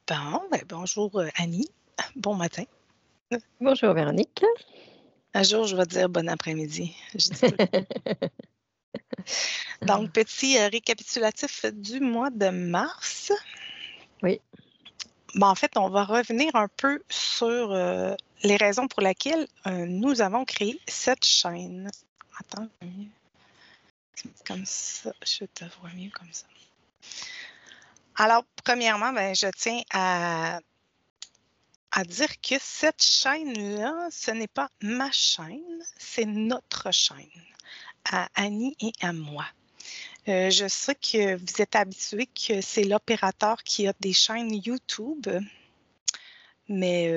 Bon, ben bonjour Annie. Bon matin. Bonjour Véronique. Un jour, je vais dire bon après-midi. Je dis tout. Donc, petit récapitulatif du mois de mars. Oui. Bon, en fait, on va revenir un peu sur les raisons pour lesquelles nous avons créé cette chaîne. Attends, comme ça, je te vois mieux comme ça. Alors, premièrement, ben, je tiens à dire que cette chaîne-là, ce n'est pas ma chaîne, c'est notre chaîne, à Annie et à moi. Je sais que vous êtes habitués que c'est l'opérateur qui a des chaînes YouTube, mais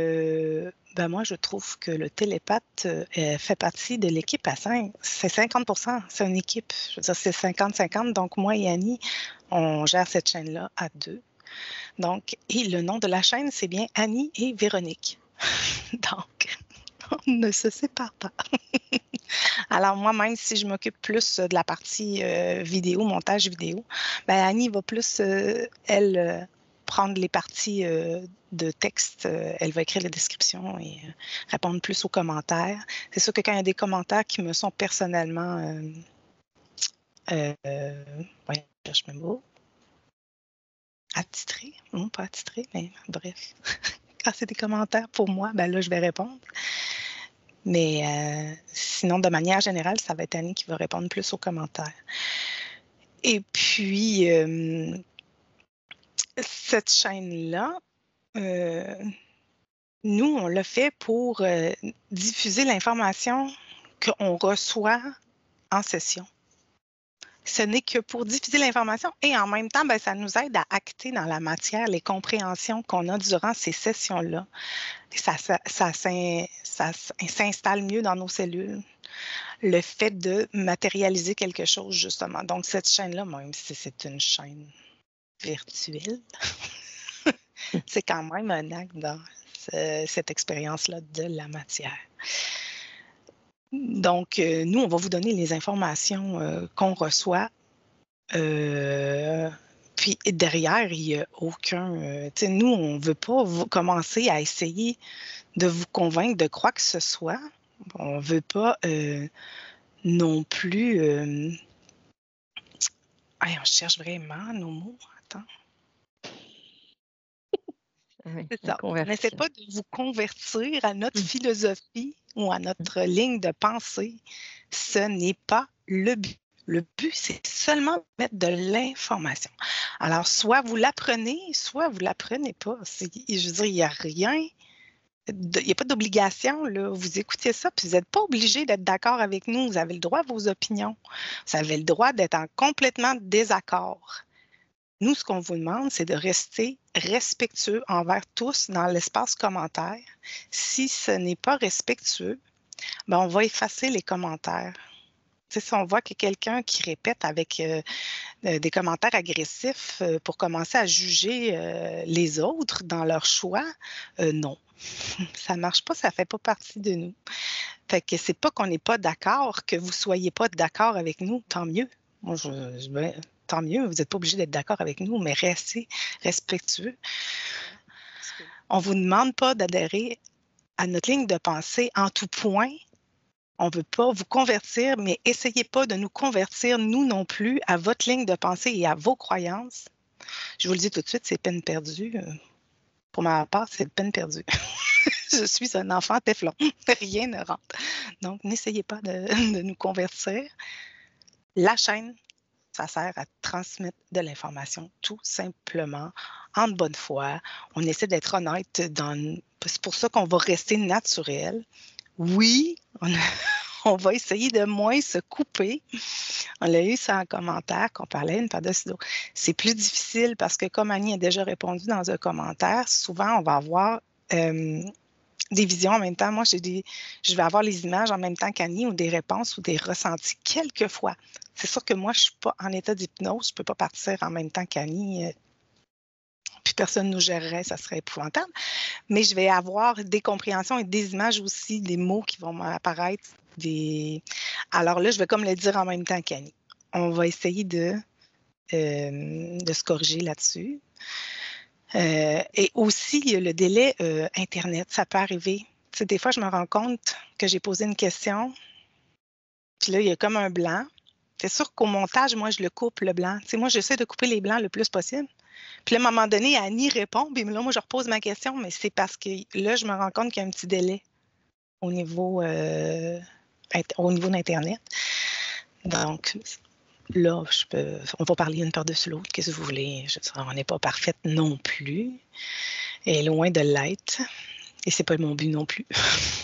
ben moi, je trouve que le télépathe fait partie de l'équipe à 5. C'est 50%, c'est une équipe. Je veux dire, c'est 50-50. Donc, moi et Annie, on gère cette chaîne-là à 2. Donc, et le nom de la chaîne, c'est bien Annie et Véronique. Donc, on ne se sépare pas. Alors, moi, même si je m'occupe plus de la partie vidéo, montage vidéo, ben, Annie va plus, elle, prendre les parties de texte. Elle va écrire les descriptions et répondre plus aux commentaires. C'est sûr que quand il y a des commentaires qui me sont personnellement... ouais, je cherche mes mots. Attitrés. Non, pas attitrés, mais bref. Quand c'est des commentaires pour moi, ben là, je vais répondre. Mais sinon, de manière générale, ça va être Annie qui va répondre plus aux commentaires. Et puis, cette chaîne-là, nous, on l'a fait pour diffuser l'information qu'on reçoit en session. Ce n'est que pour diffuser l'information et en même temps, ben, ça nous aide à acter dans la matière les compréhensions qu'on a durant ces sessions-là. Ça s'installe mieux dans nos cellules. Le fait de matérialiser quelque chose, justement. Donc, cette chaîne-là, même si c'est une chaîne virtuelle, c'est quand même un acte dans cette expérience-là de la matière. Donc, nous, on va vous donner les informations qu'on reçoit. Puis derrière, il n'y a aucun... nous, on ne veut pas commencer à essayer de vous convaincre de quoi que ce soit. On ne veut pas non plus... on cherche vraiment nos mots. Attends. Oui, C'est ça. On n'essaie pas de vous convertir à notre philosophie ou à notre ligne de pensée. Ce n'est pas le but. Le but, c'est seulement de mettre de l'information. Alors, soit vous l'apprenez, soit vous ne l'apprenez pas. Je veux dire, il n'y a rien, il n'y a pas d'obligation. Vous écoutez ça, puis vous n'êtes pas obligé d'être d'accord avec nous. Vous avez le droit à vos opinions. Vous avez le droit d'être en complètement désaccord. Nous, ce qu'on vous demande, c'est de rester respectueux envers tous dans l'espace commentaire. Si ce n'est pas respectueux, ben on va effacer les commentaires. Tu sais, si on voit que quelqu'un qui répète avec des commentaires agressifs pour commencer à juger les autres dans leur choix, non. Ça ne marche pas, ça ne fait pas partie de nous. Fait que c'est pas qu'on n'est pas d'accord, que vous ne soyez pas d'accord avec nous, tant mieux. Moi, tant mieux, vous n'êtes pas obligé d'être d'accord avec nous, mais restez respectueux. On ne vous demande pas d'adhérer à notre ligne de pensée en tout point. On ne veut pas vous convertir, mais essayez pas de nous convertir, nous non plus, à votre ligne de pensée et à vos croyances. Je vous le dis tout de suite, c'est peine perdue. Pour ma part, c'est peine perdue. Je suis un enfant téflon. Rien ne rentre. Donc, n'essayez pas de nous convertir. La chaîne, ça sert à transmettre de l'information, tout simplement, en bonne foi. On essaie d'être honnête. C'est pour ça qu'on va rester naturel. Oui, on va essayer de moins se couper. On l'a eu ça en commentaire qu'on parlait une par-dessus l'autre. C'est plus difficile parce que, comme Annie a déjà répondu dans un commentaire, souvent, on va avoir des visions en même temps. Moi, je vais avoir les images en même temps qu'Annie ou des réponses ou des ressentis quelquefois. C'est sûr que moi, je ne suis pas en état d'hypnose. Je ne peux pas partir en même temps qu'Annie. Puis personne ne nous gérerait, ça serait épouvantable. Mais je vais avoir des compréhensions et des images aussi, des mots qui vont apparaître. Alors là, je vais comme le dire en même temps qu'Annie. On va essayer de se corriger là-dessus. Et aussi, il y a le délai Internet, ça peut arriver. Tu sais, des fois, je me rends compte que j'ai posé une question, puis là, il y a comme un blanc. C'est sûr qu'au montage, moi, je le coupe, le blanc. Tu sais, moi, j'essaie de couper les blancs le plus possible. Puis là, à un moment donné, Annie répond, puis là, moi, je repose ma question, mais c'est parce que là, je me rends compte qu'il y a un petit délai au niveau, d'Internet. Donc, là, on va parler une par-dessus l'autre, qu'est-ce que vous voulez. Je veux dire, on n'est pas parfaite non plus, et loin de l'être. Et c'est pas mon but non plus.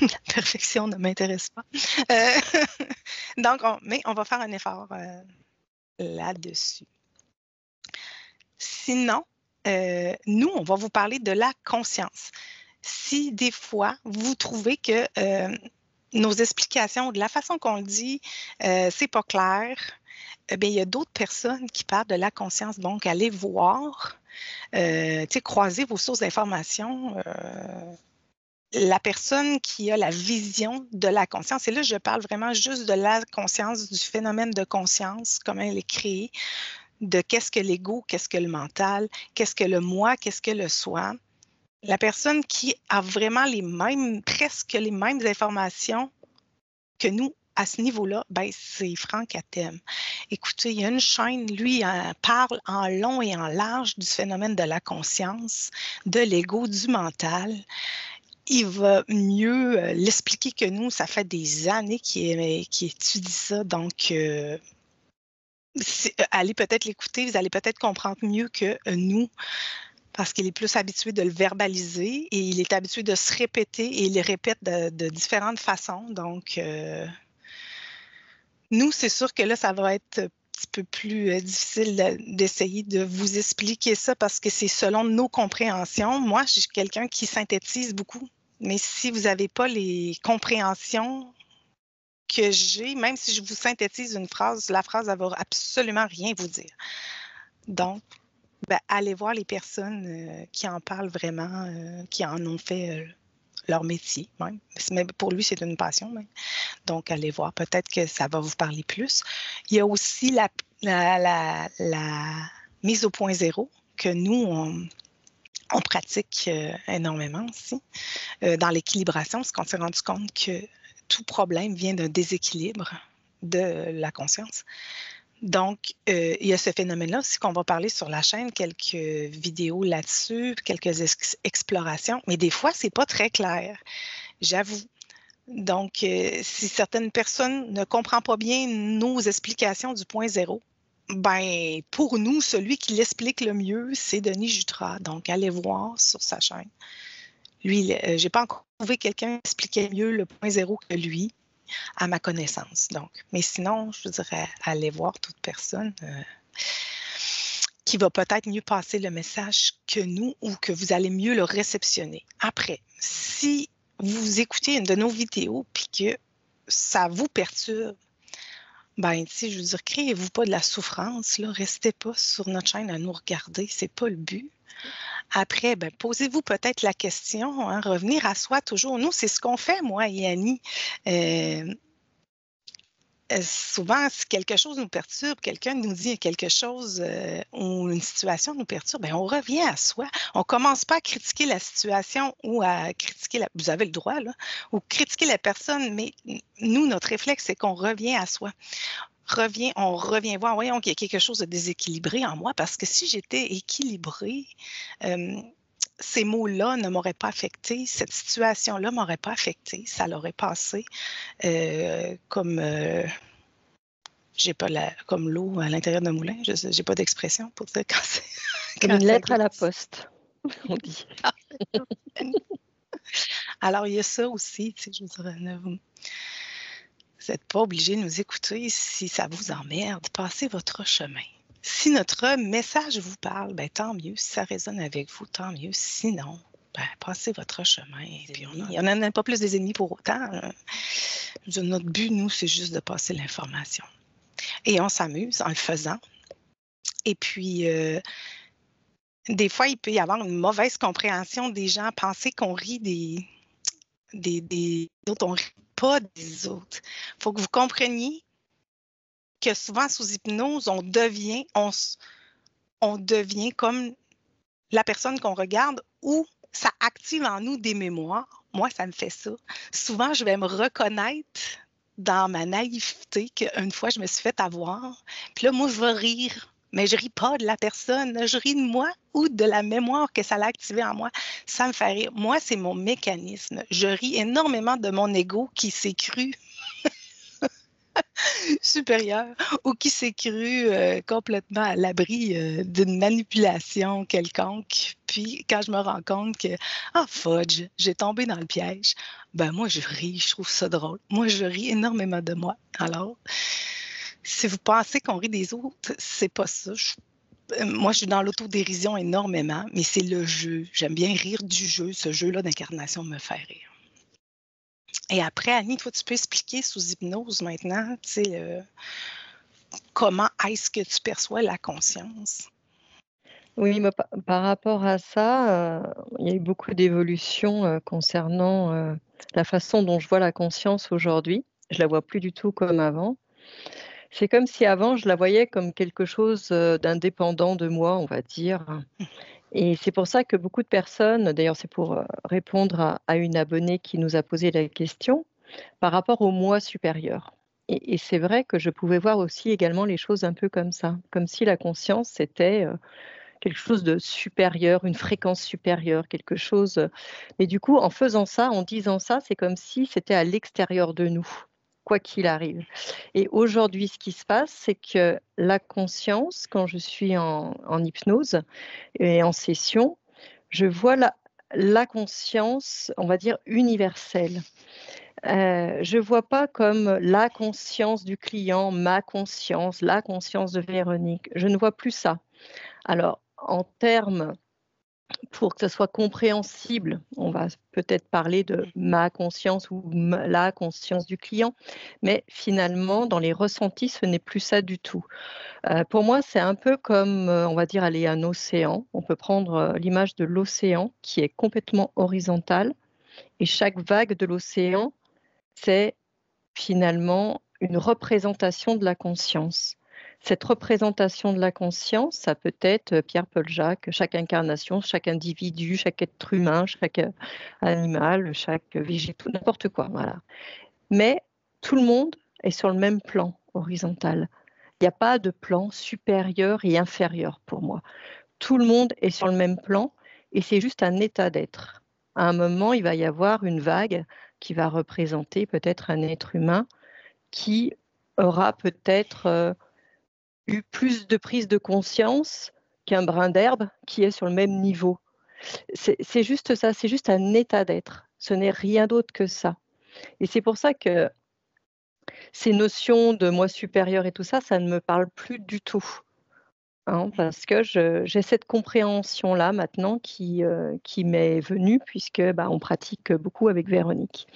La perfection ne m'intéresse pas. Euh, donc, mais on va faire un effort là-dessus. Sinon, nous, on va vous parler de la conscience. Si des fois, vous trouvez que nos explications, de la façon qu'on le dit, c'est pas clair, bien, il y a d'autres personnes qui parlent de la conscience. Donc, allez voir, croisez vos sources d'informations. La personne qui a la vision de la conscience, et là, je parle vraiment juste de la conscience, du phénomène de conscience, comment elle est créée, de qu'est-ce que l'ego, qu'est-ce que le mental, qu'est-ce que le moi, qu'est-ce que le soi. La personne qui a vraiment presque les mêmes informations que nous à ce niveau-là, ben, c'est Franck Attem. Écoutez, il y a une chaîne, lui, parle en long et en large du phénomène de la conscience, de l'ego, du mental. Il va mieux l'expliquer que nous. Ça fait des années qu'il étudie ça. Donc, allez peut-être l'écouter. Vous allez peut-être comprendre mieux que nous parce qu'il est plus habitué de le verbaliser et il est habitué de se répéter et il le répète de différentes façons. Donc, nous, c'est sûr que là, ça va être un petit peu plus difficile d'essayer de vous expliquer ça parce que c'est selon nos compréhensions. Moi, je suis quelqu'un qui synthétise beaucoup. Mais si vous n'avez pas les compréhensions que j'ai, même si je vous synthétise une phrase, la phrase, elle ne va absolument rien vous dire. Donc, ben, allez voir les personnes qui en parlent vraiment, qui en ont fait leur métier même. Mais pour lui, c'est une passion même. Donc, allez voir, peut-être que ça va vous parler plus. Il y a aussi la mise au point zéro que nous, on pratique énormément aussi dans l'équilibration, parce qu'on s'est rendu compte que tout problème vient d'un déséquilibre de la conscience. Donc, il y a ce phénomène-là aussi qu'on va parler sur la chaîne, quelques vidéos là-dessus, quelques explorations, mais des fois, c'est pas très clair, j'avoue. Donc, si certaines personnes ne comprennent pas bien nos explications du point zéro, ben, pour nous, celui qui l'explique le mieux, c'est Denis Jutras. Donc, allez voir sur sa chaîne. Lui, je n'ai pas encore trouvé quelqu'un qui expliquait mieux le point zéro que lui, à ma connaissance. Donc, mais sinon, je dirais, allez voir toute personne qui va peut-être mieux passer le message que nous ou que vous allez mieux le réceptionner. Après, si vous écoutez une de nos vidéos puis que ça vous perturbe, ben, je veux dire, créez-vous pas de la souffrance, là, restez pas sur notre chaîne à nous regarder, c'est pas le but. Après, ben, posez-vous peut-être la question, hein, revenir à soi toujours. Nous, c'est ce qu'on fait, moi et Annie. Souvent, si quelque chose nous perturbe, quelqu'un nous dit quelque chose ou une situation nous perturbe, bien, on revient à soi. On ne commence pas à critiquer la situation ou à critiquer vous avez le droit, là, ou critiquer la personne, mais nous, notre réflexe, c'est qu'on revient à soi. On revient voir, voyons qu'il y a quelque chose de déséquilibré en moi, parce que si j'étais équilibrée, ces mots-là ne m'auraient pas affecté, cette situation-là ne m'aurait pas affecté, ça l'aurait passé comme j'ai pas comme l'eau à l'intérieur d'un moulin, je n'ai pas d'expression pour dire quand c'est. Comme une lettre à la poste, on dit. Alors, il y a ça aussi, je vous dirais, vous n'êtes pas obligé de nous écouter si ça vous emmerde, passez votre chemin. Si notre message vous parle, ben, tant mieux. Si ça résonne avec vous, tant mieux. Sinon, ben, passez votre chemin. Puis on n'en a pas plus des ennemis pour autant. Notre but, nous, c'est juste de passer l'information. Et on s'amuse en le faisant. Et puis, des fois, il peut y avoir une mauvaise compréhension des gens, penser qu'on rit des autres, on ne rit pas des autres. Il faut que vous compreniez que souvent, sous hypnose, on devient comme la personne qu'on regarde ou ça active en nous des mémoires. Moi, ça me fait ça. Souvent, je vais me reconnaître dans ma naïveté qu'une fois, je me suis fait avoir. Puis là, moi, je vais rire. Mais je ris pas de la personne, je ris de moi ou de la mémoire que ça l'a activé en moi. Ça me fait rire. Moi, c'est mon mécanisme. Je ris énormément de mon ego qui s'est cru supérieur ou qui s'est cru complètement à l'abri d'une manipulation quelconque. Puis quand je me rends compte que, ah, fudge, j'ai tombé dans le piège, ben moi, je ris, je trouve ça drôle. Moi, je ris énormément de moi. Alors, si vous pensez qu'on rit des autres, c'est pas ça. Moi, je suis dans l'autodérision énormément, mais c'est le jeu. J'aime bien rire du jeu. Ce jeu-là d'incarnation me fait rire. Et après, Annie, toi, tu peux expliquer sous hypnose maintenant, tu sais, comment est-ce que tu perçois la conscience? Oui, mais par rapport à ça, il y a eu beaucoup d'évolutions concernant la façon dont je vois la conscience aujourd'hui. Je la vois plus du tout comme avant. C'est comme si avant, je la voyais comme quelque chose d'indépendant de moi, on va dire. Et c'est pour ça que beaucoup de personnes, d'ailleurs c'est pour répondre à une abonnée qui nous a posé la question, par rapport au moi supérieur. Et c'est vrai que je pouvais voir aussi également les choses un peu comme ça, comme si la conscience c'était quelque chose de supérieur, une fréquence supérieure, quelque chose. Mais du coup, en faisant ça, en disant ça, c'est comme si c'était à l'extérieur de nous, quoi qu'il arrive. Et aujourd'hui, ce qui se passe, c'est que la conscience, quand je suis en hypnose et en session, je vois la conscience, on va dire, universelle. Je ne vois pas comme la conscience du client, ma conscience, la conscience de Véronique. Je ne vois plus ça. Alors, en termes, pour que ça soit compréhensible, on va peut-être parler de ma conscience ou la conscience du client, mais finalement, dans les ressentis, ce n'est plus ça du tout. Pour moi, c'est un peu comme, on va dire, aller à un océan. On peut prendre l'image de l'océan qui est complètement horizontal et chaque vague de l'océan, c'est finalement une représentation de la conscience. Cette représentation de la conscience, ça peut être Pierre-Paul Jacques, chaque incarnation, chaque individu, chaque être humain, chaque animal, chaque végétal, n'importe quoi. Voilà. Mais tout le monde est sur le même plan horizontal. Il n'y a pas de plan supérieur et inférieur pour moi. Tout le monde est sur le même plan et c'est juste un état d'être. À un moment, il va y avoir une vague qui va représenter peut-être un être humain qui aura peut-être eu plus de prise de conscience qu'un brin d'herbe qui est sur le même niveau. C'est juste ça, c'est juste un état d'être. Ce n'est rien d'autre que ça. Et c'est pour ça que ces notions de moi supérieur et tout ça, ça ne me parle plus du tout. Hein, parce que j'ai cette compréhension-là maintenant qui m'est venue puisque on pratique beaucoup avec Véronique.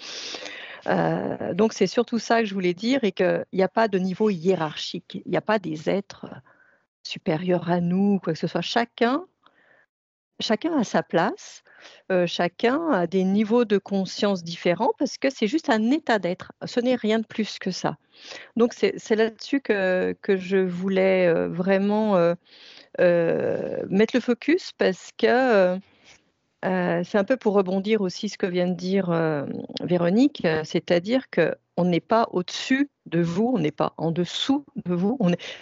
Donc c'est surtout ça que je voulais dire et qu'il n'y a pas de niveau hiérarchique, il n'y a pas des êtres supérieurs à nous, quoi que ce soit. Chacun a sa place, chacun a des niveaux de conscience différents parce que c'est juste un état d'être, ce n'est rien de plus que ça. Donc c'est là-dessus que je voulais vraiment mettre le focus parce que c'est un peu pour rebondir aussi ce que vient de dire Véronique, c'est-à-dire qu'on n'est pas au-dessus de vous, on n'est pas en dessous de vous,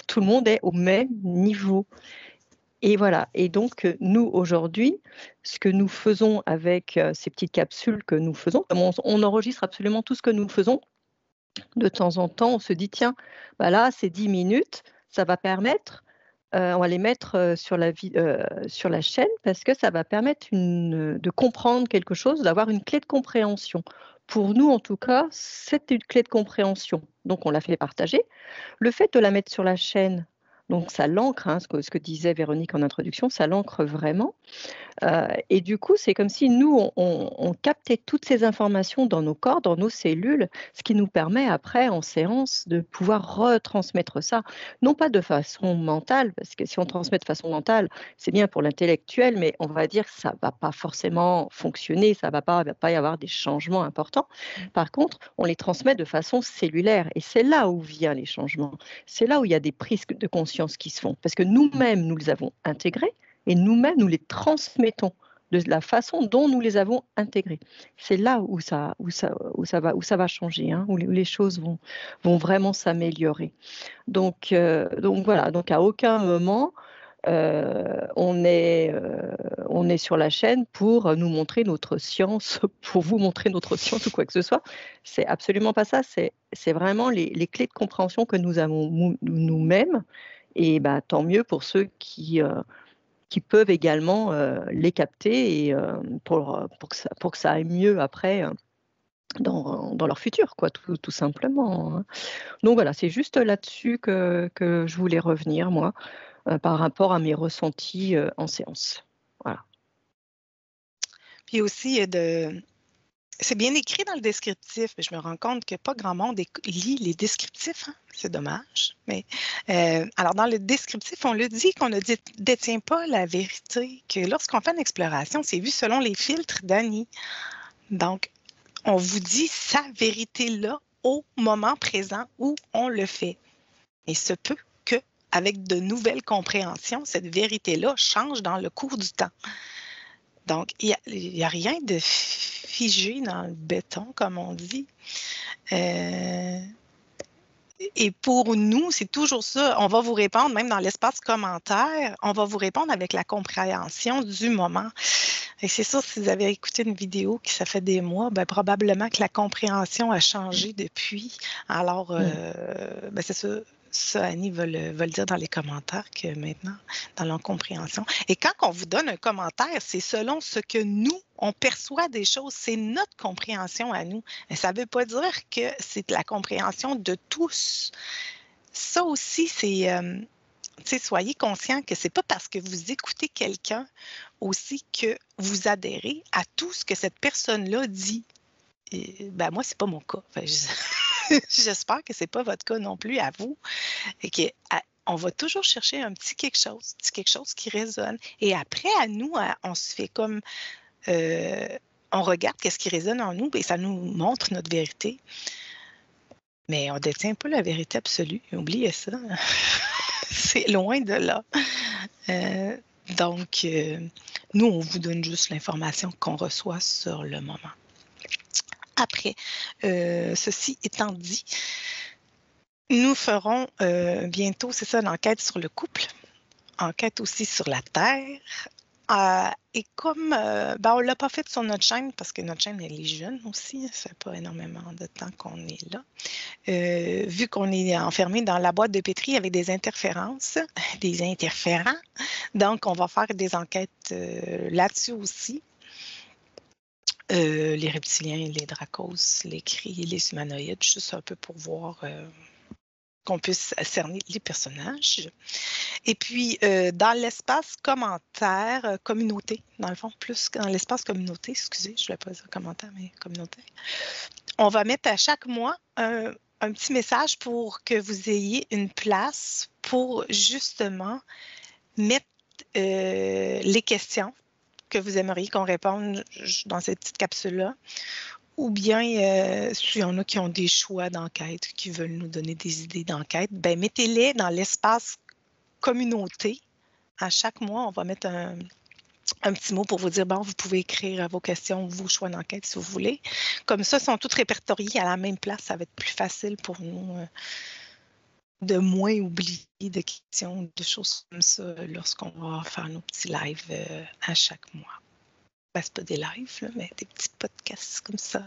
tout le monde est au même niveau. Et voilà, et donc nous aujourd'hui, ce que nous faisons avec ces petites capsules que nous faisons, on enregistre absolument tout ce que nous faisons. De temps en temps, on se dit, tiens, là, c'est 10 minutes, ça va permettre, on va les mettre sur la chaîne parce que ça va permettre de comprendre quelque chose, d'avoir une clé de compréhension. Pour nous, en tout cas, c'est une clé de compréhension. Donc, on l'a fait partager. Le fait de la mettre sur la chaîne, donc ça l'ancre, hein, ce que disait Véronique en introduction, ça l'ancre vraiment. Et du coup, c'est comme si nous, on captait toutes ces informations dans nos corps, dans nos cellules, ce qui nous permet après, en séance, de pouvoir retransmettre ça, non pas de façon mentale, parce que si on transmet de façon mentale, c'est bien pour l'intellectuel, mais on va dire que ça ne va pas forcément fonctionner, il va pas y avoir des changements importants. Par contre, on les transmet de façon cellulaire, et c'est là où viennent les changements. C'est là où il y a des prises de conscience qui se font, parce que nous-mêmes, nous les avons intégrés, et nous-mêmes, nous les transmettons de la façon dont nous les avons intégrés. C'est là où ça va changer, hein, où les choses vont vraiment s'améliorer. Donc voilà, donc à aucun moment, on est sur la chaîne pour nous montrer notre science, pour vous montrer notre science ou quoi que ce soit. C'est absolument pas ça. C'est vraiment les clés de compréhension que nous avons nous-mêmes. Et bah, tant mieux pour ceux qui peuvent également les capter et pour que ça aille mieux après dans leur futur, quoi, tout simplement, hein. Donc voilà, c'est juste là-dessus que je voulais revenir, moi, par rapport à mes ressentis en séance. Voilà. Puis aussi, c'est bien écrit dans le descriptif, mais je me rends compte que pas grand monde lit les descriptifs, hein. C'est dommage. Mais alors, dans le descriptif, on le dit qu'on ne détient pas la vérité, que lorsqu'on fait une exploration, c'est vu selon les filtres d'Annie. Donc, on vous dit sa vérité là au moment présent où on le fait. Et se peut que, avec de nouvelles compréhensions, cette vérité-là change dans le cours du temps. Donc, il n'y a rien de figé dans le béton, comme on dit. Et pour nous, c'est toujours ça. On va vous répondre, même dans l'espace commentaire, on va vous répondre avec la compréhension du moment. Et c'est sûr, si vous avez écouté une vidéo qui ça fait des mois, ben, probablement que la compréhension a changé depuis. Alors, ben, c'est ça. Ça, Annie va le dire dans les commentaires que maintenant, dans leur compréhension. Et quand on vous donne un commentaire, c'est selon ce que nous, on perçoit des choses. C'est notre compréhension à nous. Mais ça ne veut pas dire que c'est la compréhension de tous. Ça aussi, c'est... soyez conscient que c'est pas parce que vous écoutez quelqu'un aussi que vous adhérez à tout ce que cette personne-là dit. Et, ben moi, c'est pas mon cas. Enfin, j'espère que c'est pas votre cas non plus à vous. Et que, on va toujours chercher un petit quelque chose qui résonne. Et après, à nous, on se fait comme... on regarde qu'est-ce qui résonne en nous et ça nous montre notre vérité. Mais on ne détient pas la vérité absolue. Oubliez ça. C'est loin de là. Donc, nous, on vous donne juste l'information qu'on reçoit sur le moment. Après, ceci étant dit, nous ferons bientôt, c'est ça, l'enquête sur le couple, enquête aussi sur la Terre. Et comme ben, on ne l'a pas fait sur notre chaîne, parce que notre chaîne, elle est jeune aussi, ça fait pas énormément de temps qu'on est là. Vu qu'on est enfermé dans la boîte de pétri avec des interférences, des interférents, donc on va faire des enquêtes là-dessus aussi. Les reptiliens, les dracos, les cris, les humanoïdes, juste un peu pour voir qu'on puisse cerner les personnages. Et puis, dans l'espace commentaire, communauté, dans le fond, plus dans l'espace communauté, excusez, je ne voulais pas dire commentaire, mais communauté, on va mettre à chaque mois un petit message pour que vous ayez une place pour justement mettre les questions que vous aimeriez qu'on réponde dans cette petite capsule-là. Ou bien, s'il y en a qui ont des choix d'enquête, qui veulent nous donner des idées d'enquête, ben mettez-les dans l'espace communauté. À chaque mois, on va mettre un petit mot pour vous dire, bon, vous pouvez écrire vos questions, vos choix d'enquête si vous voulez. Comme ça, ils sont tous répertoriés à la même place. Ça va être plus facile pour nous de moins oublier de questions, de choses comme ça lorsqu'on va faire nos petits lives à chaque mois. Ben, c'est pas des lives, là, mais des petits podcasts comme ça.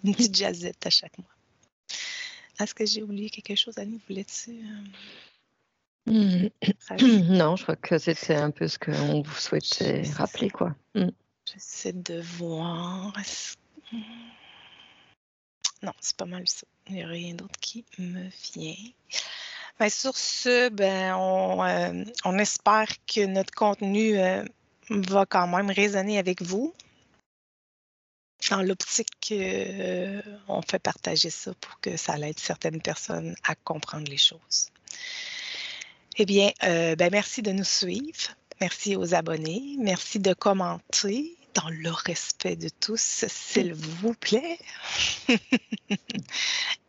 Une petite jazzette à chaque mois. Est-ce que j'ai oublié quelque chose, Annie? Voulais-tu... Non, je crois que c'était un peu ce qu'on vous souhaitait rappeler, quoi. J'essaie de voir. Non, c'est pas mal ça. Il n'y a rien d'autre qui me vient. Ben, sur ce, ben, on espère que notre contenu va quand même résonner avec vous. Dans l'optique on fait partager ça pour que ça aide certaines personnes à comprendre les choses. Eh bien, ben, merci de nous suivre. Merci aux abonnés. Merci de commenter dans le respect de tous, s'il vous plaît.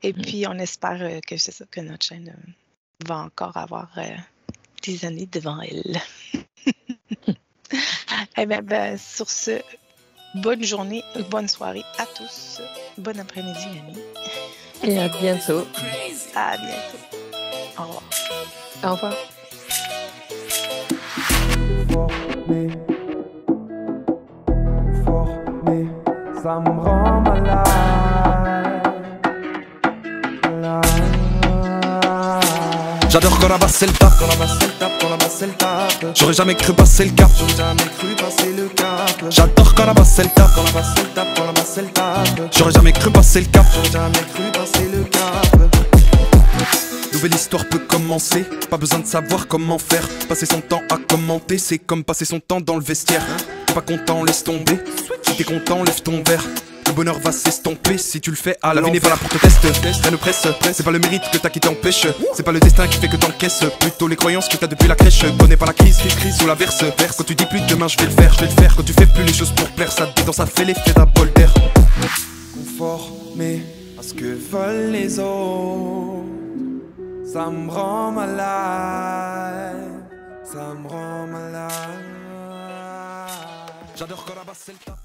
Et puis, on espère que c'est ça, que notre chaîne va encore avoir des années devant elle. Eh bien, sur ce, bonne journée, bonne soirée à tous. Bon après-midi, amis. Et à bientôt. À bientôt. Au revoir. Au revoir. Formé, ça me rend malade. J'adore quand la basse elle tape, Quand la basse elle tape, quand la basse elle tape. j'aurais jamais cru passer le cap. J'aurais jamais cru passer le cap. J'adore quand la basse elle tape, Quand la basse elle tape, quand la basse elle tape. j'aurais jamais cru passer le cap. J'aurais jamais cru passer le cap. Nouvelle histoire peut commencer, pas besoin de savoir comment faire. Passer son temps à commenter, c'est comme passer son temps dans le vestiaire. T'es pas content, laisse tomber. Si t'es content, lève ton verre. Le bonheur va s'estomper si tu le fais à la vie n'est pas là pour te tester. Rien ne presse, c'est pas le mérite que t'as qui t'empêche. C'est pas le destin qui fait que t'encaisses. Plutôt les croyances que t'as depuis la crèche. Connais pas la crise sous la verse. Quand tu dis plus demain je vais le faire. Quand tu fais plus les choses pour plaire, ça te dit dans ça fait l'effet d'un bol d'air. Conformé à ce que veulent les autres. Ça me rend malade. Ça me rend malade. J'adore quand la basse elle tape.